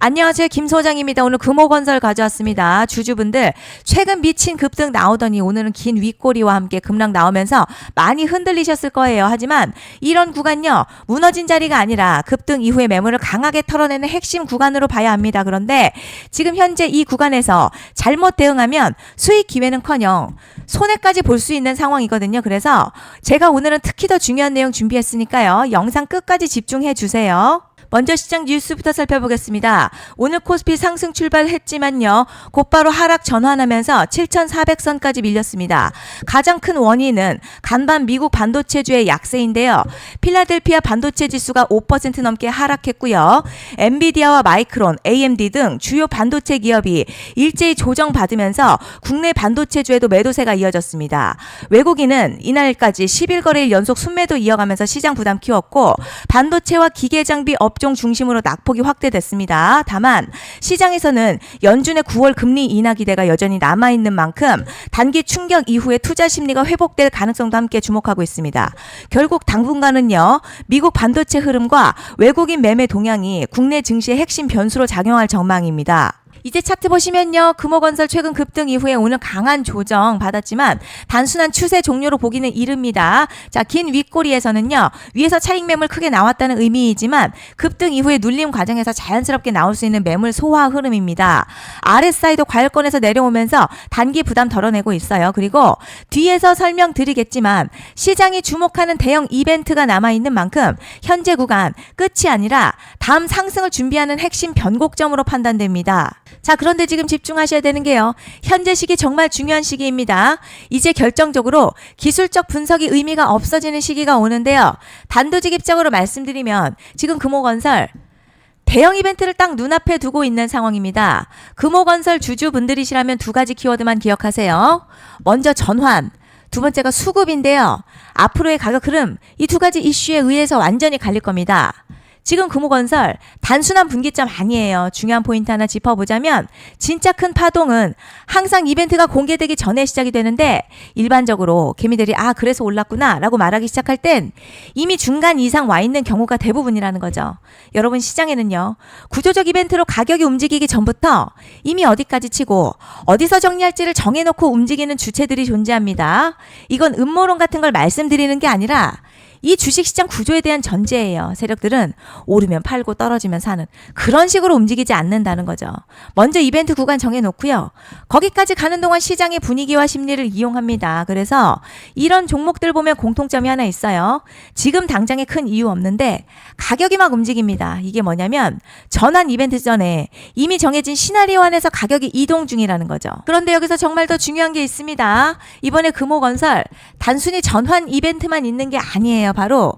안녕하세요. 김 소장입니다. 오늘 금호건설 가져왔습니다. 주주분들 최근 미친 급등 나오더니 오늘은 긴 윗꼬리와 함께 급락 나오면서 많이 흔들리셨을 거예요. 하지만 이런 구간요, 무너진 자리가 아니라 급등 이후에 매물을 강하게 털어내는 핵심 구간으로 봐야 합니다. 그런데 지금 현재 이 구간에서 잘못 대응하면 수익 기회는커녕 손해까지 볼 수 있는 상황이거든요. 그래서 제가 오늘은 특히 더 중요한 내용 준비했으니까요. 영상 끝까지 집중해 주세요. 먼저 시장 뉴스부터 살펴보겠습니다. 오늘 코스피 상승 출발했지만요, 곧바로 하락 전환하면서 7,400선까지 밀렸습니다. 가장 큰 원인은 간밤 미국 반도체주의 약세인데요. 필라델피아 반도체 지수가 5% 넘게 하락했고요. 엔비디아와 마이크론, AMD 등 주요 반도체 기업이 일제히 조정받으면서 국내 반도체주에도 매도세가 이어졌습니다. 외국인은 이날까지 10일 거래일 연속 순매도 이어가면서 시장 부담 키웠고, 반도체와 기계장비 업종 중심으로 낙폭이 확대됐습니다. 다만 시장에서는 연준의 9월 금리 인하 기대가 여전히 남아있는 만큼 단기 충격 이후에 투자 심리가 회복될 가능성도 함께 주목하고 있습니다. 결국 당분간은요, 미국 반도체 흐름과 외국인 매매 동향이 국내 증시의 핵심 변수로 작용할 전망입니다. 이제 차트 보시면요, 금호건설 최근 급등 이후에 오늘 강한 조정 받았지만 단순한 추세 종료로 보기는 이릅니다. 자, 긴 윗꼬리에서는요, 위에서 차익 매물 크게 나왔다는 의미이지만 급등 이후에 눌림 과정에서 자연스럽게 나올 수 있는 매물 소화 흐름입니다. RSI도 과열권에서 내려오면서 단기 부담 덜어내고 있어요. 그리고 뒤에서 설명드리겠지만 시장이 주목하는 대형 이벤트가 남아있는 만큼 현재 구간 끝이 아니라 다음 상승을 준비하는 핵심 변곡점으로 판단됩니다. 자, 그런데 지금 집중하셔야 되는 게요, 현재 시기 정말 중요한 시기입니다. 이제 결정적으로 기술적 분석이 의미가 없어지는 시기가 오는데요. 단도직입적으로 말씀드리면 지금 금호건설 대형 이벤트를 딱 눈앞에 두고 있는 상황입니다. 금호건설 주주분들이시라면 두 가지 키워드만 기억하세요. 먼저 전환, 두 번째가 수급인데요. 앞으로의 가격 흐름, 이 두 가지 이슈에 의해서 완전히 갈릴 겁니다. 지금 금호건설 단순한 분기점 아니에요. 중요한 포인트 하나 짚어보자면 진짜 큰 파동은 항상 이벤트가 공개되기 전에 시작이 되는데, 일반적으로 개미들이 그래서 올랐구나 라고 말하기 시작할 땐 이미 중간 이상 와 있는 경우가 대부분이라는 거죠. 여러분, 시장에는요, 구조적 이벤트로 가격이 움직이기 전부터 이미 어디까지 치고 어디서 정리할지를 정해놓고 움직이는 주체들이 존재합니다. 이건 음모론 같은 걸 말씀드리는 게 아니라 이 주식시장 구조에 대한 전제예요. 세력들은 오르면 팔고 떨어지면 사는 그런 식으로 움직이지 않는다는 거죠. 먼저 이벤트 구간 정해놓고요, 거기까지 가는 동안 시장의 분위기와 심리를 이용합니다. 그래서 이런 종목들 보면 공통점이 하나 있어요. 지금 당장에 큰 이유 없는데 가격이 막 움직입니다. 이게 뭐냐면 전환 이벤트 전에 이미 정해진 시나리오 안에서 가격이 이동 중이라는 거죠. 그런데 여기서 정말 더 중요한 게 있습니다. 이번에 금호건설 단순히 전환 이벤트만 있는 게 아니에요. 바로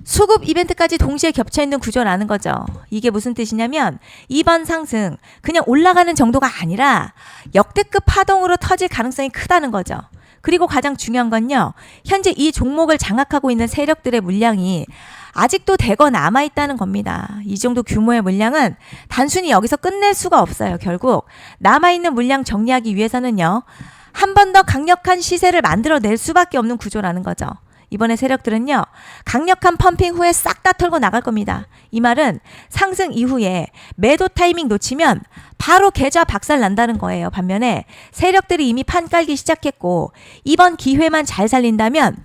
수급 이벤트까지 동시에 겹쳐있는 구조라는 거죠. 이게 무슨 뜻이냐면 이번 상승 그냥 올라가는 정도가 아니라 역대급 파동으로 터질 가능성이 크다는 거죠. 그리고 가장 중요한 건요, 현재 이 종목을 장악하고 있는 세력들의 물량이 아직도 대거 남아있다는 겁니다. 이 정도 규모의 물량은 단순히 여기서 끝낼 수가 없어요. 결국 남아있는 물량 정리하기 위해서는요, 한 번 더 강력한 시세를 만들어낼 수밖에 없는 구조라는 거죠. 이번에 세력들은요, 강력한 펌핑 후에 싹 다 털고 나갈 겁니다. 이 말은 상승 이후에 매도 타이밍 놓치면 바로 계좌 박살 난다는 거예요. 반면에 세력들이 이미 판 깔기 시작했고 이번 기회만 잘 살린다면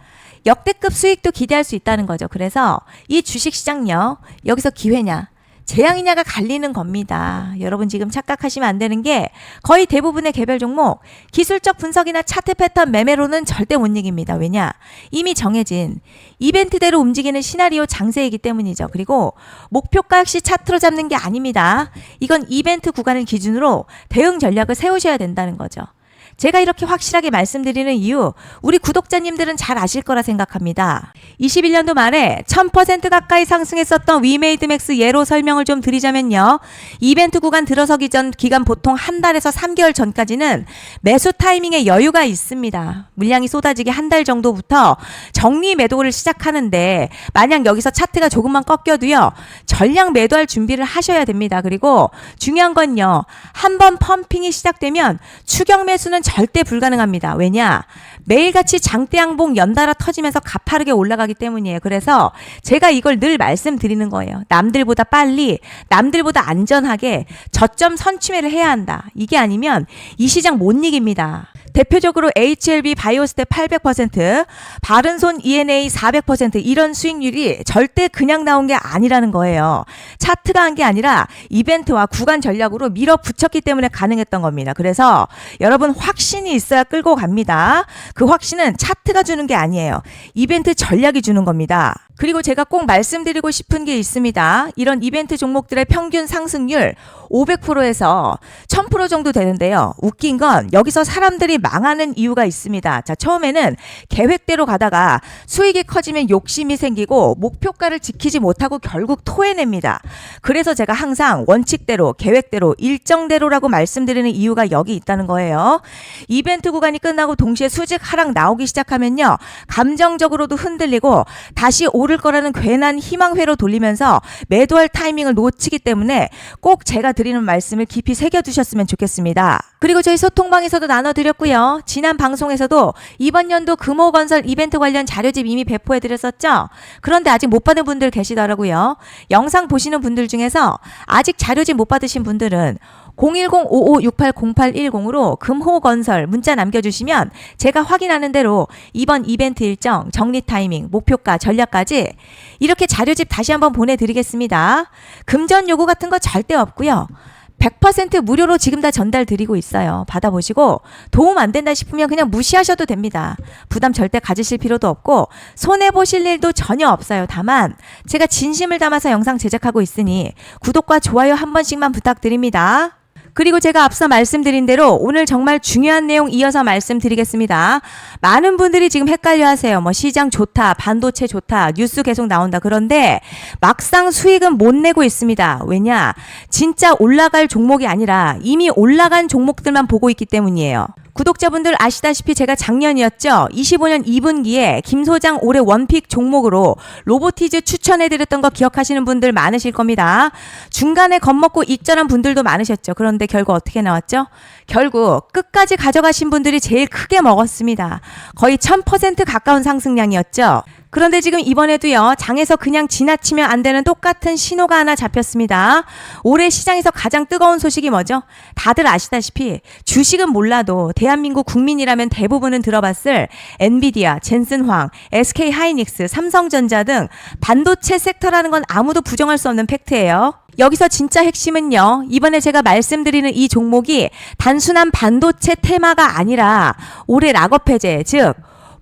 역대급 수익도 기대할 수 있다는 거죠. 그래서 이 주식시장요, 여기서 기회냐 재앙이냐가 갈리는 겁니다. 여러분, 지금 착각하시면 안 되는 게 거의 대부분의 개별 종목 기술적 분석이나 차트 패턴 매매로는 절대 못 이깁니다. 왜냐? 이미 정해진 이벤트대로 움직이는 시나리오 장세이기 때문이죠. 그리고 목표가 역시 차트로 잡는 게 아닙니다. 이건 이벤트 구간을 기준으로 대응 전략을 세우셔야 된다는 거죠. 제가 이렇게 확실하게 말씀드리는 이유, 우리 구독자님들은 잘 아실 거라 생각합니다. 21년도 말에 1000% 가까이 상승했었던 위메이드맥스 예로 설명을 좀 드리자면요, 이벤트 구간 들어서기 전 기간 보통 한 달에서 3개월 전까지는 매수 타이밍에 여유가 있습니다. 물량이 쏟아지기 한 달 정도부터 정리 매도를 시작하는데, 만약 여기서 차트가 조금만 꺾여도요, 전량 매도할 준비를 하셔야 됩니다. 그리고 중요한 건요, 한번 펌핑이 시작되면 추격 매수는 이거는 절대 불가능합니다. 왜냐? 매일같이 장대양봉 연달아 터지면서 가파르게 올라가기 때문이에요. 그래서 제가 이걸 늘 말씀드리는 거예요. 남들보다 빨리, 남들보다 안전하게 저점 선취매를 해야 한다. 이게 아니면 이 시장 못 이깁니다. 대표적으로 HLB 바이오스텝 800%, 바른손 ENA 400% 이런 수익률이 절대 그냥 나온 게 아니라는 거예요. 차트가 한 게 아니라 이벤트와 구간 전략으로 밀어붙였기 때문에 가능했던 겁니다. 그래서 여러분 확신이 있어야 끌고 갑니다. 그 확신은 차트가 주는 게 아니에요. 이벤트 전략이 주는 겁니다. 그리고 제가 꼭 말씀드리고 싶은 게 있습니다. 이런 이벤트 종목들의 평균 상승률 500%에서 1000% 정도 되는데요. 웃긴 건 여기서 사람들이 망하는 이유가 있습니다. 자, 처음에는 계획대로 가다가 수익이 커지면 욕심이 생기고 목표가를 지키지 못하고 결국 토해냅니다. 그래서 제가 항상 원칙대로, 계획대로, 일정대로라고 말씀드리는 이유가 여기 있다는 거예요. 이벤트 구간이 끝나고 동시에 수직 하락 나오기 시작하면요. 감정적으로도 흔들리고 다시 오를 거라는 괜한 희망회로 돌리면서 매도할 타이밍을 놓치기 때문에 꼭 제가 드리는 말씀을 깊이 새겨두셨으면 좋겠습니다. 그리고 저희 소통방에서도 나눠드렸고요. 지난 방송에서도 이번 연도 금호건설 이벤트 관련 자료집 이미 배포해드렸었죠. 그런데 아직 못 받은 분들 계시더라고요. 영상 보시는 분들 중에서 아직 자료집 못 받으신 분들은 010-5568-0810으로 금호건설 문자 남겨주시면 제가 확인하는 대로 이번 이벤트 일정, 정리 타이밍, 목표가, 전략까지 이렇게 자료집 다시 한번 보내드리겠습니다. 금전 요구 같은 거 절대 없고요. 100% 무료로 지금 다 전달 드리고 있어요. 받아보시고 도움 안 된다 싶으면 그냥 무시하셔도 됩니다. 부담 절대 가지실 필요도 없고 손해보실 일도 전혀 없어요. 다만 제가 진심을 담아서 영상 제작하고 있으니 구독과 좋아요 한 번씩만 부탁드립니다. 그리고 제가 앞서 말씀드린 대로 오늘 정말 중요한 내용 이어서 말씀드리겠습니다. 많은 분들이 지금 헷갈려 하세요. 뭐 시장 좋다, 반도체 좋다, 뉴스 계속 나온다. 그런데 막상 수익은 못 내고 있습니다. 왜냐? 진짜 올라갈 종목이 아니라 이미 올라간 종목들만 보고 있기 때문이에요. 구독자분들 아시다시피 제가 작년이었죠. 25년 2분기에 김 소장 올해 원픽 종목으로 로보티즈 추천해드렸던 거 기억하시는 분들 많으실 겁니다. 중간에 겁먹고 익절한 분들도 많으셨죠. 그런데 결국 어떻게 나왔죠? 결국 끝까지 가져가신 분들이 제일 크게 먹었습니다. 거의 1000% 가까운 상승량이었죠. 그런데 지금 이번에도요, 장에서 그냥 지나치면 안 되는 똑같은 신호가 하나 잡혔습니다. 올해 시장에서 가장 뜨거운 소식이 뭐죠? 다들 아시다시피 주식은 몰라도 대한민국 국민이라면 대부분은 들어봤을 엔비디아, 젠슨황, SK하이닉스, 삼성전자 등 반도체 섹터라는 건 아무도 부정할 수 없는 팩트예요. 여기서 진짜 핵심은요, 이번에 제가 말씀드리는 이 종목이 단순한 반도체 테마가 아니라 올해 락업 해제, 즉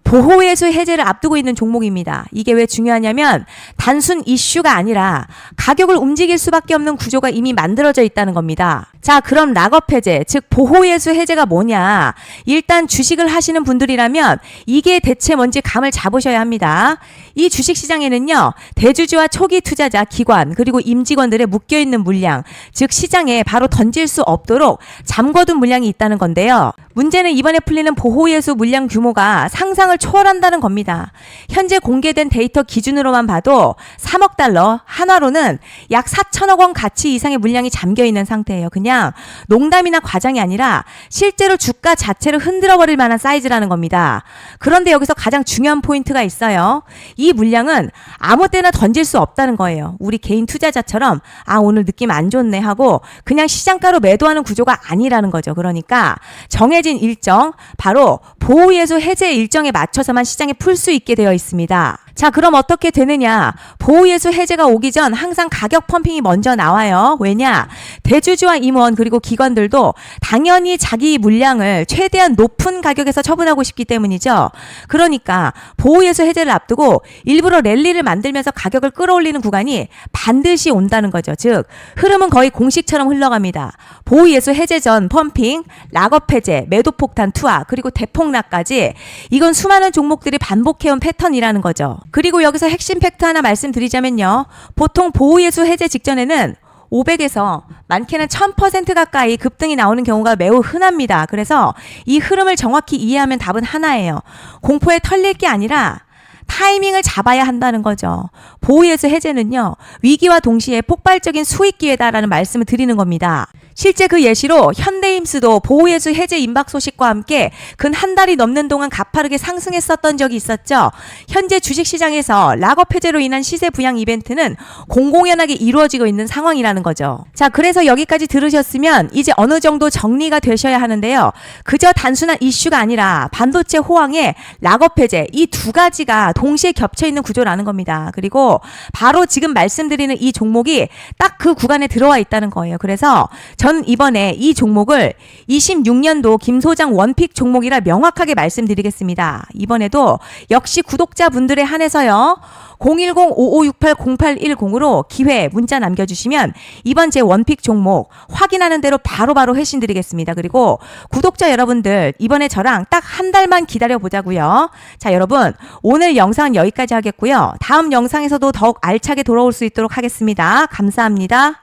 보호예수 해제를 앞두고 있는 종목입니다. 이게 왜 중요하냐면 단순 이슈가 아니라 가격을 움직일 수밖에 없는 구조가 이미 만들어져 있다는 겁니다. 자, 그럼 락업 해제, 즉 보호예수 해제가 뭐냐? 일단 주식을 하시는 분들이라면 이게 대체 뭔지 감을 잡으셔야 합니다. 이 주식시장에는요, 대주주와 초기 투자자, 기관, 그리고 임직원들의 묶여있는 물량, 즉 시장에 바로 던질 수 없도록 잠궈둔 물량이 있다는 건데요. 문제는 이번에 풀리는 보호예수 물량 규모가 상상을 초월한다는 겁니다. 현재 공개된 데이터 기준으로만 봐도 3억 달러, 한화로는 약 4천억 원 가치 이상의 물량이 잠겨있는 상태예요. 그냥 농담이나 과장이 아니라 실제로 주가 자체를 흔들어버릴 만한 사이즈라는 겁니다. 그런데 여기서 가장 중요한 포인트가 있어요. 이 물량은 아무 때나 던질 수 없다는 거예요. 우리 개인 투자자처럼 오늘 느낌 안 좋네 하고 그냥 시장가로 매도하는 구조가 아니라는 거죠. 그러니까 정해진 일정, 바로 보호예수 해제 일정에 맞춰서만 시장에 풀 수 있게 되어 있습니다. 자, 그럼 어떻게 되느냐? 보호예수 해제가 오기 전 항상 가격 펌핑이 먼저 나와요. 왜냐? 대주주와 임원 그리고 기관들도 당연히 자기 물량을 최대한 높은 가격에서 처분하고 싶기 때문이죠. 그러니까 보호예수 해제를 앞두고 일부러 랠리를 만들면서 가격을 끌어올리는 구간이 반드시 온다는 거죠. 즉 흐름은 거의 공식처럼 흘러갑니다. 보호예수 해제 전 펌핑, 락업 해제, 매도 폭탄 투하, 그리고 대폭락까지 이건 수많은 종목들이 반복해온 패턴이라는 거죠. 그리고 여기서 핵심 팩트 하나 말씀드리자면요. 보통 보호예수 해제 직전에는 500에서 많게는 1000% 가까이 급등이 나오는 경우가 매우 흔합니다. 그래서 이 흐름을 정확히 이해하면 답은 하나예요. 공포에 털릴 게 아니라 타이밍을 잡아야 한다는 거죠. 보호예수 해제는요, 위기와 동시에 폭발적인 수익 기회다라는 말씀을 드리는 겁니다. 실제 그 예시로 현대임스도 보호예수 해제 임박 소식과 함께 근 한 달이 넘는 동안 가파르게 상승했었던 적이 있었죠. 현재 주식시장에서 락업 해제로 인한 시세 부양 이벤트는 공공연하게 이루어지고 있는 상황이라는 거죠. 자, 그래서 여기까지 들으셨으면 이제 어느 정도 정리가 되셔야 하는데요. 그저 단순한 이슈가 아니라 반도체 호황에 락업 해제 이 두 가지가 동시에 겹쳐 있는 구조라는 겁니다. 그리고 바로 지금 말씀드리는 이 종목이 딱 그 구간에 들어와 있다는 거예요. 그래서 전 이번에 이 종목을 26년도 김 소장 원픽 종목이라 명확하게 말씀드리겠습니다. 이번에도 역시 구독자분들에 한해서요. 010-5568-0810으로 기회 문자 남겨주시면 이번 제 원픽 종목 확인하는 대로 바로바로 회신 드리겠습니다. 그리고 구독자 여러분들 이번에 저랑 딱 한 달만 기다려보자고요. 자, 여러분 오늘 영상은 여기까지 하겠고요. 다음 영상에서도 더욱 알차게 돌아올 수 있도록 하겠습니다. 감사합니다.